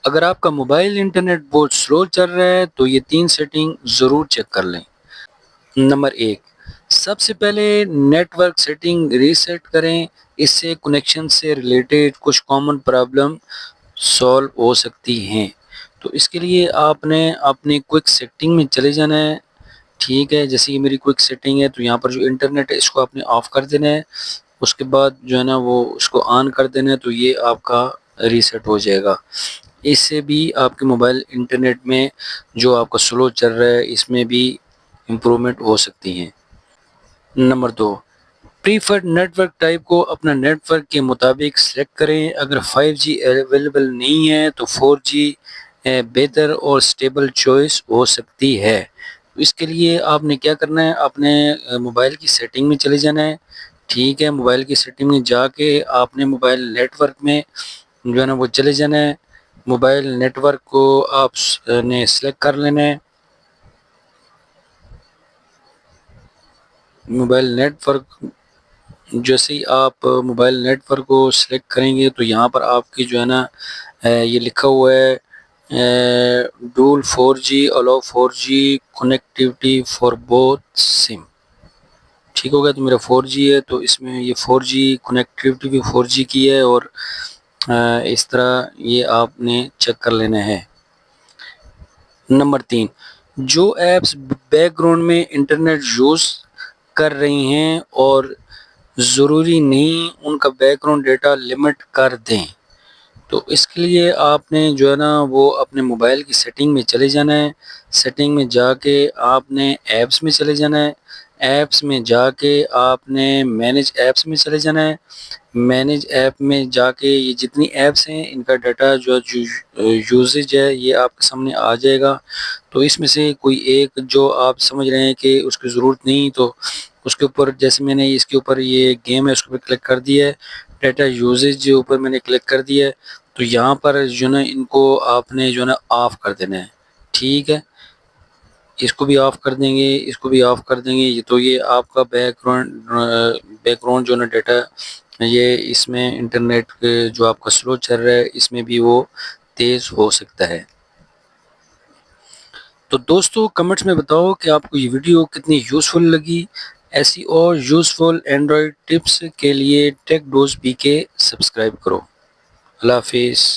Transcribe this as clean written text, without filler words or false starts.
اگر آپ کا موبائل انٹرنیٹ بہت سلو چل رہا ہے تو یہ 3 سیٹنگ ضرور چیک کر لیں۔ نمبر 1، سب سے پہلے نیٹ ورک سیٹنگ ریسیٹ کریں۔ اس سے کنیکشن سے ریلیٹڈ کچھ کامن پرابلم سولو ہو سکتی ہیں۔ تو اس کے لیے آپ نے اپنی کوئک سیٹنگ میں چلے جانا ہے، ٹھیک ہے۔ جیسے یہ میری کوئک سیٹنگ ہے تو یہاں پر جو انٹرنیٹ ہے اس کو آپ نے آف کر دینا ہے، اس کے بعد جو ہے نا وہ اس کو آن کر دینا ہے، تو یہ آپ کا ریسیٹ ہو جائے گا۔ اس سے بھی آپ کے موبائل انٹرنیٹ میں جو آپ کا سلو چل رہا ہے اس میں بھی امپرومنٹ ہو سکتی ہیں۔ Number 2، preferred network type کو اپنا نیٹ ورک کے مطابق سلیکٹ کریں۔ اگر 5G اویلیبل نہیں ہے تو 4G بہتر اور سٹیبل چوائس ہو سکتی ہے۔ اس کے لیے آپ نے کیا کرنا ہے، اپنے موبائل کی سیٹنگ میں چلے جانا ہے، ٹھیک ہے۔ موبائل کی سیٹنگ میں جا کے آپ نے موبائل نیٹ ورک میں جو ہے نا وہ چلے جانا ہے۔ موبائل نیٹ ورک کو آپ نے سلیکٹ کر لینا ہے۔ موبائل نیٹ ورک جیسے ہی آپ موبائل نیٹ ورک کو سلیکٹ کریں گے تو یہاں پر آپ کی جو ہے نا یہ لکھا ہوا ہے dual 4G allow 4G connectivity for both SIM, ٹھیک ہو گیا۔ تو میرا 4G ہے تو اس میں یہ 4G کنیکٹیوٹی بھی 4G کی ہے، اور اس طرح یہ آپ نے چیک کر لینا ہے۔ نمبر 3، جو ایپس بیک گراؤنڈ میں انٹرنیٹ یوز کر رہی ہیں اور ضروری نہیں ان کا بیک گراؤنڈ ڈیٹا لمٹ کر دیں۔ تو اس کے لیے آپ نے جو ہے نا وہ اپنے موبائل کی سیٹنگ میں چلے جانا ہے۔ سیٹنگ میں جا کے آپ نے ایپس میں چلے جانا ہے۔ ایپس میں جا کے آپ نے مینیج ایپس میں چلے جانا ہے۔ مینیج ایپ میں جا کے یہ جتنی ایپس ہیں ان کا ڈیٹا جو یوزیج ہے یہ آپ کے سامنے آ جائے گا۔ تو اس میں سے کوئی ایک جو آپ سمجھ رہے ہیں کہ اس کی ضرورت نہیں، تو اس کے اوپر جیسے میں نے اس کے اوپر یہ گیم ہے اس کے اوپر کلک کر دیا ہے، ڈیٹا یوزیج جو اوپر میں نے کلک کر دیا ہے، تو یہاں پر جو نا ان کو آپ نے جو نا آف کر دینا ہے، ٹھیک ہے۔ اس کو بھی آف کر دیں گے، اس کو بھی آف کر دیں گے، تو یہ آپ کا بیک گراؤنڈ جو نا ڈیٹا یہ اس میں انٹرنیٹ جو آپ کا سلو چل رہا ہے اس میں بھی وہ تیز ہو سکتا ہے۔ تو دوستو کمنٹس میں بتاؤ کہ آپ کو یہ ویڈیو کتنی یوزفل لگی۔ ایسی اور یوزفل اینڈرائڈ ٹپس کے لیے ٹیک ڈوز پی کے سبسکرائب کرو۔ اللہ حافظ۔